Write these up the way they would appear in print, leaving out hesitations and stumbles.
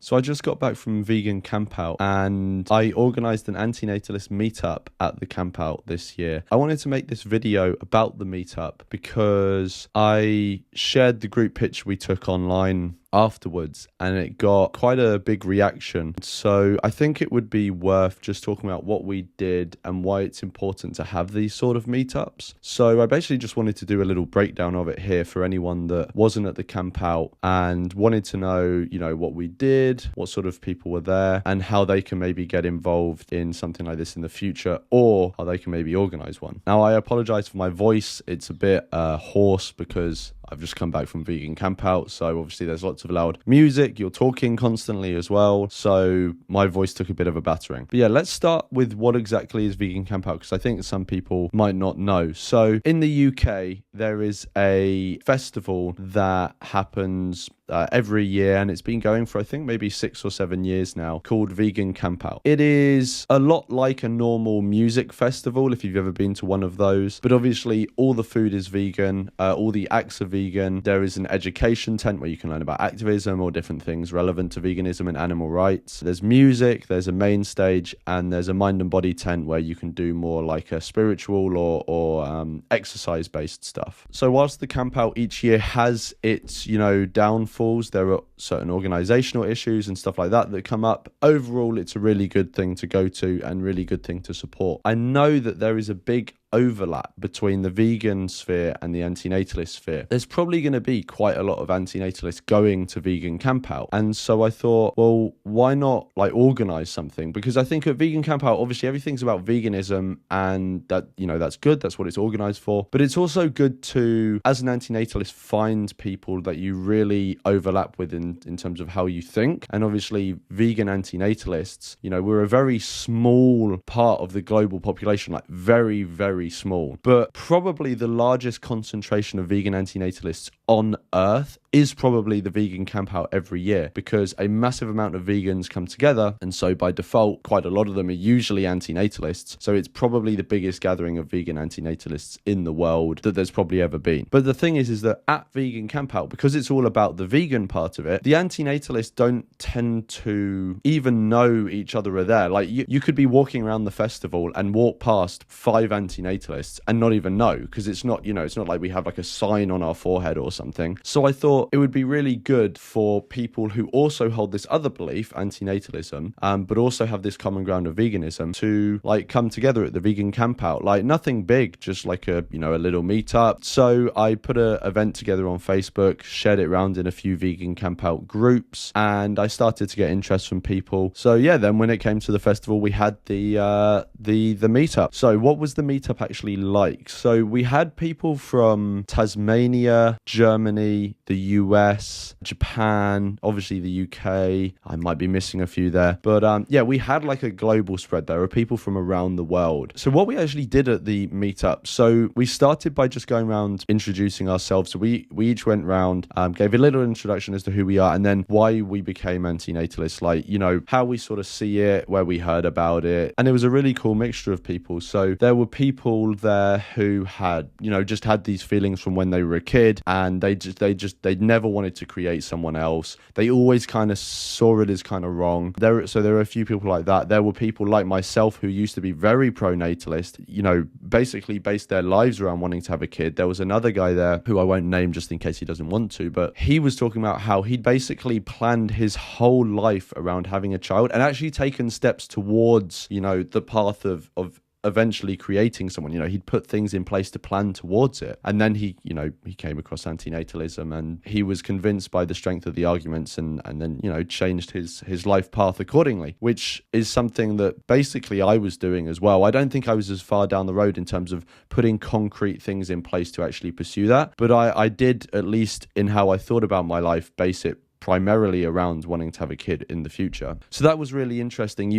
So I just got back from Vegan Campout and I organised an antinatalist meetup at the campout this year. I wanted to make this video about the meetup because I shared the group picture we took online afterwards and it got quite a big reaction. So I think it would be worth just talking about what we did and why it's important to have these sort of meetups. So I basically just wanted to do a little breakdown of it here for anyone that wasn't at the camp out and wanted to know, what we did, what sort of people were there, and how they can maybe get involved in something like this in the future, or how they can maybe organize one. Now, I apologize for my voice. It's a bit hoarse because I've just come back from Vegan Campout, so obviously there's lots of loud music. You're talking constantly as well, so my voice took a bit of a battering. But yeah, let's start with what exactly is Vegan Campout, because I think some people might not know. So in the UK, there is a festival that happens every year, and it's been going for I think maybe 6 or 7 years now, called Vegan Campout. It is a lot like a normal music festival if you've ever been to one of those, but obviously all the food is vegan, all the acts are vegan. There is an education tent where you can learn about activism or different things relevant to veganism and animal rights. There's music, there's a main stage, and there's a mind and body tent where you can do more like a spiritual or exercise based stuff. So whilst the campout each year has its downfalls, there are certain organizational issues and stuff like that come up. Overall, it's a really good thing to go to and really good thing to support. I know that there is a big overlap between the vegan sphere and the antinatalist sphere. There's probably going to be quite a lot of antinatalists going to Vegan Campout, and so I thought, well, why not organize something? Because I think at Vegan Campout, obviously everything's about veganism, and that that's good, that's what it's organized for, but it's also good to, as an antinatalist, find people that you really overlap with in terms of how you think. And obviously vegan antinatalists, we're a very small part of the global population, very, very small, but probably the largest concentration of vegan antinatalists on earth is probably the Vegan Campout every year, because a massive amount of vegans come together, and so by default quite a lot of them are usually antinatalists. So it's probably the biggest gathering of vegan antinatalists in the world that there's probably ever been. But the thing is that at Vegan Campout, because it's all about the vegan part of it, the antinatalists don't tend to even know each other are there. You could be walking around the festival and walk past 5 antinatalists and not even know, because it's not it's not like we have a sign on our forehead or something. So I thought it would be really good for people who also hold this other belief, antinatalism, but also have this common ground of veganism, to come together at the Vegan Campout. Nothing big, just a little meetup. So I put an event together on Facebook, shared it around in a few Vegan Campout groups, and I started to get interest from people. So yeah, then when it came to the festival, we had the meetup. So what was the meetup actually like? So we had people from Tasmania, Germany, the US, Japan, obviously the UK. I might be missing a few there, but we had a global spread. There were people from around the world. So what we actually did at the meetup, so we started by just going around introducing ourselves. So we each went round, gave a little introduction as to who we are, and then why we became antinatalists, how we sort of see it, where we heard about it. And it was a really cool mixture of people. So there were people there who had just had these feelings from when they were a kid, and they'd never wanted to create someone else. They always kind of saw it as kind of wrong. There were a few people like that. There were people like myself who used to be very pro-natalist, basically based their lives around wanting to have a kid. There was another guy there who I won't name just in case he doesn't want to, but he was talking about how he'd basically planned his whole life around having a child and actually taken steps towards, the path of eventually creating someone. He'd put things in place to plan towards it. And then he came across antinatalism, and he was convinced by the strength of the arguments, and then, changed his life path accordingly, which is something that basically I was doing as well. I don't think I was as far down the road in terms of putting concrete things in place to actually pursue that. But I did, at least in how I thought about my life, base it primarily around wanting to have a kid in the future. So that was really interesting.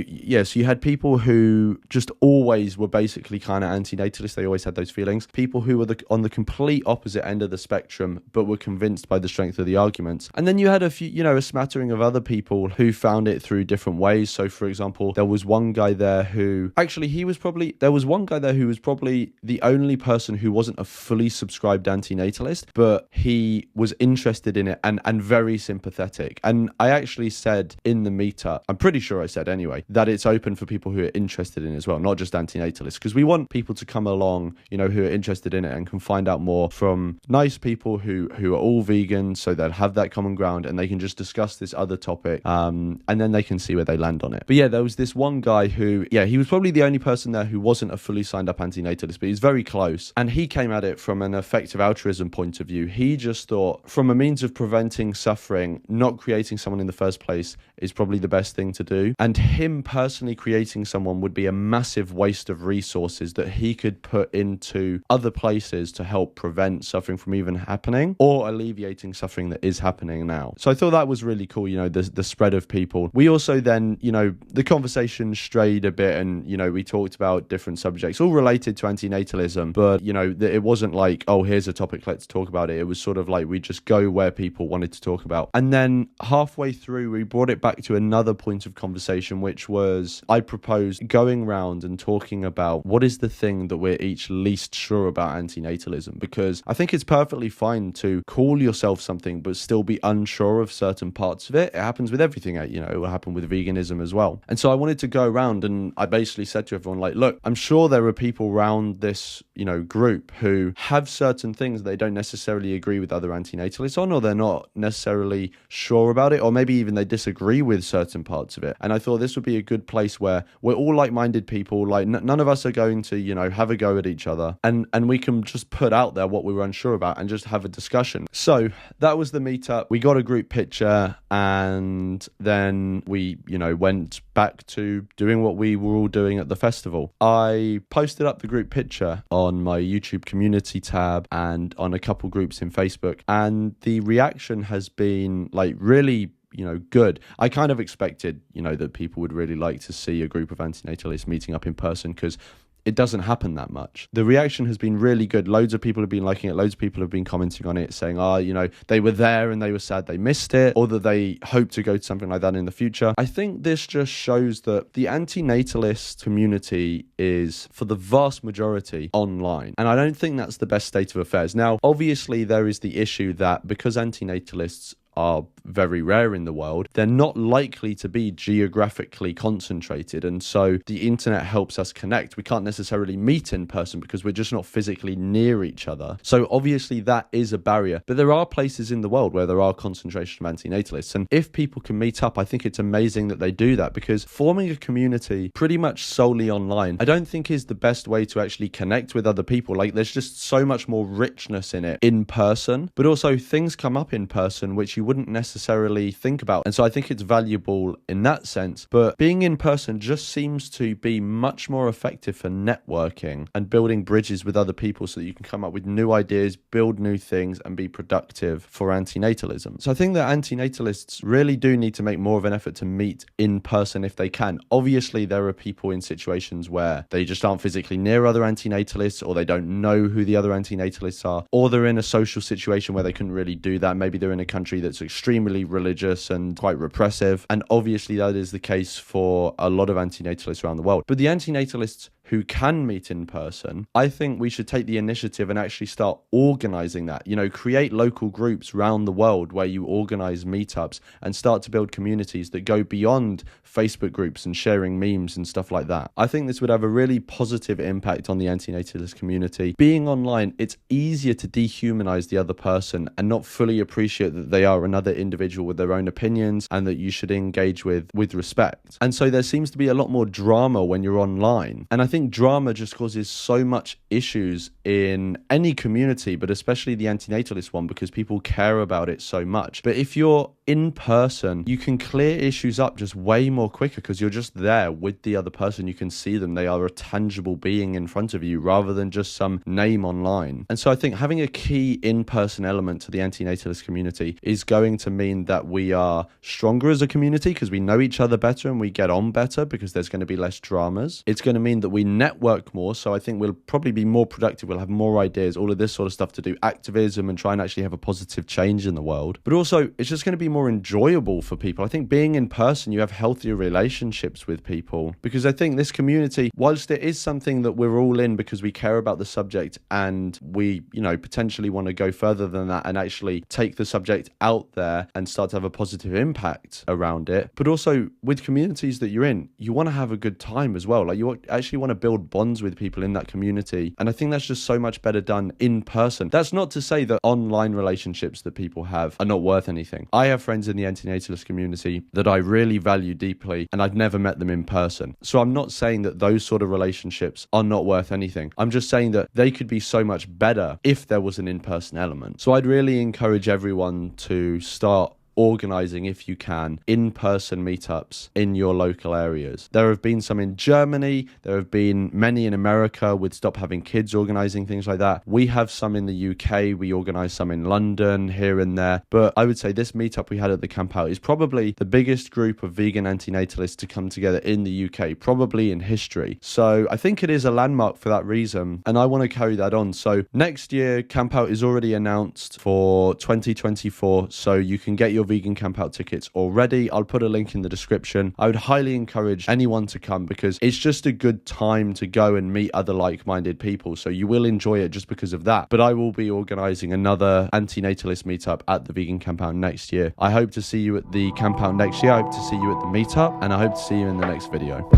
So you had people who just always were basically kind of anti-natalist. They always had those feelings. People who were on the complete opposite end of the spectrum, but were convinced by the strength of the arguments. And then you had a few, a smattering of other people who found it through different ways. So for example, there was one guy there who was probably the only person who wasn't a fully subscribed anti-natalist, but he was interested in it and very sympathetic sympathetic. And I actually said in the meetup, I'm pretty sure I said anyway, that it's open for people who are interested in it as well, not just antinatalists, because we want people to come along, you know, who are interested in it and can find out more from nice people who are all vegan, so they'll have that common ground and they can just discuss this other topic, and then they can see where they land on it. But yeah, there was this one guy who, yeah, he was probably the only person there who wasn't a fully signed up antinatalist, but he's very close, and he came at it from an effective altruism point of view. He just thought, from a means of preventing suffering, not creating someone in the first place is probably the best thing to do, and him personally creating someone would be a massive waste of resources that he could put into other places to help prevent suffering from even happening or alleviating suffering that is happening now. So I thought that was really cool, you know, the spread of people. We also then, you know, the conversation strayed a bit, and, you know, we talked about different subjects all related to antinatalism, but, you know, it wasn't like, oh, here's a topic, let's talk about it. It was sort of like we just go where people wanted to talk about. And then halfway through, we brought it back to another point of conversation, which was I proposed going round and talking about what is the thing that we're each least sure about antinatalism, because I think it's perfectly fine to call yourself something but still be unsure of certain parts of it. It happens with everything, you know, it will happen with veganism as well. And so I wanted to go around and I basically said to everyone, like, look, I'm sure there are people around this, you know, group who have certain things they don't necessarily agree with other antinatalists on, or they're not necessarily sure about it, or maybe even they disagree with certain parts of it. And I thought this would be a good place where we're all like-minded people, like none of us are going to, you know, have a go at each other, and we can just put out there what we were unsure about and just have a discussion. So that was the meetup. We got a group picture, and then we, you know, went back to doing what we were all doing at the festival. I posted up the group picture on my YouTube community tab and on a couple groups in Facebook, and the reaction has been like really, you know, good. I kind of expected, you know, that people would really like to see a group of antinatalists meeting up in person, because it doesn't happen that much. The reaction has been really good. Loads of people have been liking it. Loads of people have been commenting on it, saying, you know, they were there and they were sad they missed it, or that they hope to go to something like that in the future. I think this just shows that the antinatalist community is, for the vast majority, online. And I don't think that's the best state of affairs. Now, obviously, there is the issue that because antinatalists are very rare in the world, they're not likely to be geographically concentrated, and so the internet helps us connect. We can't necessarily meet in person because we're just not physically near each other. So obviously that is a barrier, but there are places in the world where there are concentration of antinatalists, and if people can meet up, I think it's amazing that they do that, because forming a community pretty much solely online, I don't think is the best way to actually connect with other people. Like, there's just so much more richness in it in person, but also things come up in person which you wouldn't necessarily think about. And so I think it's valuable in that sense. But being in person just seems to be much more effective for networking and building bridges with other people so that you can come up with new ideas, build new things, and be productive for antinatalism. So I think that antinatalists really do need to make more of an effort to meet in person if they can. Obviously, there are people in situations where they just aren't physically near other antinatalists, or they don't know who the other antinatalists are, or they're in a social situation where they couldn't really do that. Maybe they're in a country that's extremely religious and quite repressive, and obviously that is the case for a lot of antinatalists around the world. But the antinatalists who can meet in person, I think we should take the initiative and actually start organizing that. You know, create local groups around the world where you organize meetups and start to build communities that go beyond Facebook groups and sharing memes and stuff like that. I think this would have a really positive impact on the antinatalist community. Being online, it's easier to dehumanize the other person and not fully appreciate that they are another individual with their own opinions and that you should engage with respect. And so there seems to be a lot more drama when you're online. And I think drama just causes so much issues in any community, but especially the antinatalist one, because people care about it so much. But if you're in person, you can clear issues up just way more quicker because you're just there with the other person. You can see them. They are a tangible being in front of you rather than just some name online. And so I think having a key in-person element to the antinatalist community is going to mean that we are stronger as a community because we know each other better and we get on better because there's going to be less dramas. It's going to mean that we network more. So I think we'll probably be more productive. We'll have more ideas, all of this sort of stuff to do activism and try and actually have a positive change in the world. But also, it's just going to be more enjoyable for people. I think being in person, you have healthier relationships with people, because I think this community, whilst it is something that we're all in because we care about the subject and we, potentially want to go further than that and actually take the subject out there and start to have a positive impact around it. But also with communities that you're in, you want to have a good time as well. Like, you actually want to build bonds with people in that community. And I think that's just so much better done in person. That's not to say that online relationships that people have are not worth anything. I have friends in the antinatalist community that I really value deeply, and I've never met them in person. So I'm not saying that those sort of relationships are not worth anything. I'm just saying that they could be so much better if there was an in-person element. So I'd really encourage everyone to start organizing, if you can, in-person meetups in your local areas. There have been some in Germany, there have been many in America with Stop Having Kids organizing things like that. We have some in the UK, we organize some in London, here and there. But I would say this meetup we had at the Campout is probably the biggest group of vegan antinatalists to come together in the UK, probably in history. So I think it is a landmark for that reason, and I want to carry that on. So next year, Campout is already announced for 2024, so you can get your Vegan Campout tickets already. I'll put a link in the description. I would highly encourage anyone to come, because it's just a good time to go and meet other like-minded people. So you will enjoy it just because of that. But I will be organizing another antinatalist meetup at the Vegan Campout next year. I hope to see you at the Campout next year. I hope to see you at the meetup, and I hope to see you in the next video.